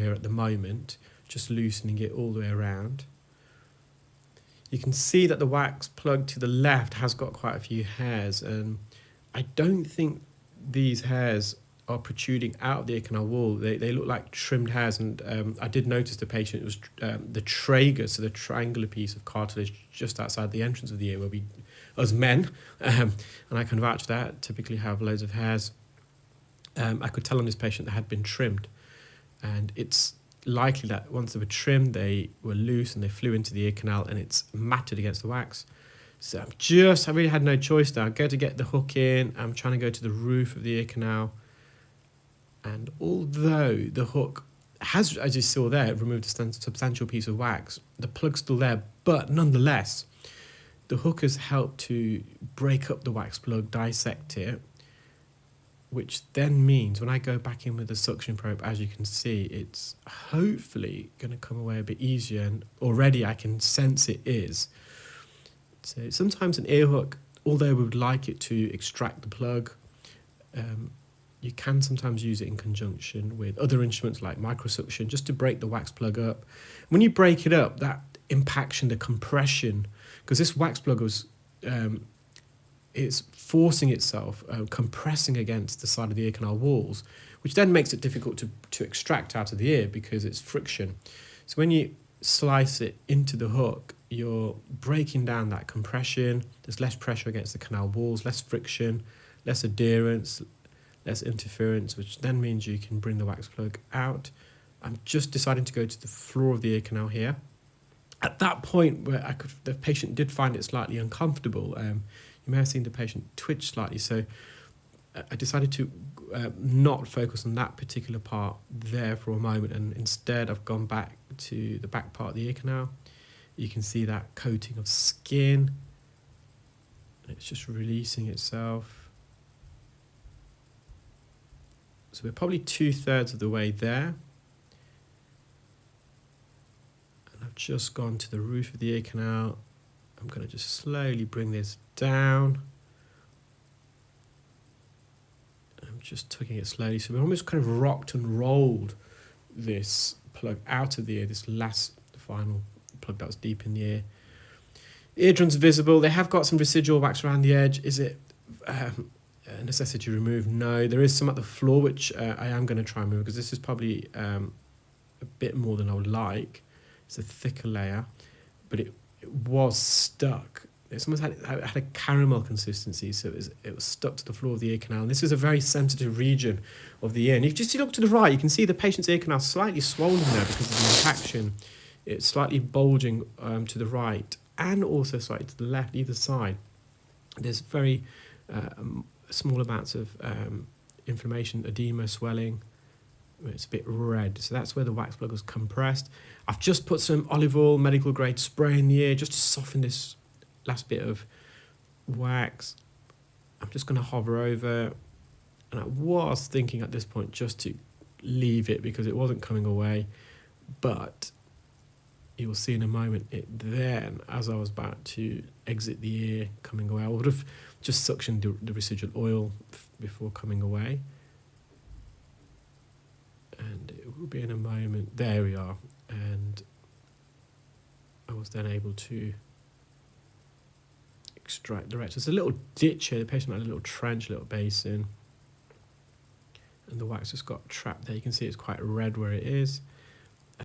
here at the moment, just loosening it all the way around. You can see that the wax plug to the left has got quite a few hairs, and I don't think these hairs are protruding out of the ear canal wall. They look like trimmed hairs, and I did notice the patient, it was the tragus, so the triangular piece of cartilage just outside the entrance of the ear, where we, as men, and I can vouch for that, typically have loads of hairs. I could tell on this patient they had been trimmed, and it's likely that once they were trimmed, they were loose and they flew into the ear canal and it's matted against the wax. So I really had no choice now. I go to get the hook in, I'm trying to go to the roof of the ear canal, and although the hook has, as you saw there, removed a substantial piece of wax, the plug's still there, but nonetheless, the hook has helped to break up the wax plug, dissect it, which then means when I go back in with the suction probe, as you can see, it's hopefully going to come away a bit easier, and already I can sense it is. So sometimes an ear hook, although we would like it to extract the plug, you can sometimes use it in conjunction with other instruments like microsuction just to break the wax plug up. When you break it up, that impaction, the compression, because this wax plug was it's forcing itself, compressing against the side of the ear canal walls, which then makes it difficult to extract out of the ear because it's friction. So when you slice it into the hook, you're breaking down that compression. There's less pressure against the canal walls, less friction, less adherence, less interference, which then means you can bring the wax plug out. I'm just deciding to go to the floor of the ear canal here. At that point where the patient did find it slightly uncomfortable, you may have seen the patient twitch slightly, so I decided to not focus on that particular part there for a moment, and instead I've gone back to the back part of the ear canal. You can see that coating of skin, and it's just releasing itself. So we're probably 2/3 of the way there. And I've just gone to the roof of the ear canal. I'm going to just slowly bring this down. I'm just tucking it slowly. So we almost kind of rocked and rolled this plug out of the ear, this last final plug that was deep in the ear. The eardrum's visible. They have got some residual wax around the edge. Is it a necessity to remove? No. There is some at the floor, which I am going to try and remove because this is probably a bit more than I would like. It's a thicker layer, but it was stuck. It's almost had a caramel consistency, so it was stuck to the floor of the ear canal. And this is a very sensitive region of the ear. And if you just look to the right, you can see the patient's ear canal slightly swollen there because of the impaction. It's slightly bulging to the right and also slightly to the left, either side. There's very small amounts of inflammation, edema, swelling. It's a bit red, so that's where the wax plug was compressed. I've just put some olive oil, medical grade spray in the ear just to soften this last bit of wax. I'm just going to hover over, and I was thinking at this point just to leave it because it wasn't coming away, but you'll see in a moment it then, as I was about to exit the ear coming away, I would have just suctioned the residual oil before coming away. And it will be in a moment. There we are. And I was then able to extract the rest. There's a little ditch here. The patient had a little trench, a little basin. And the wax just got trapped there. You can see it's quite red where it is.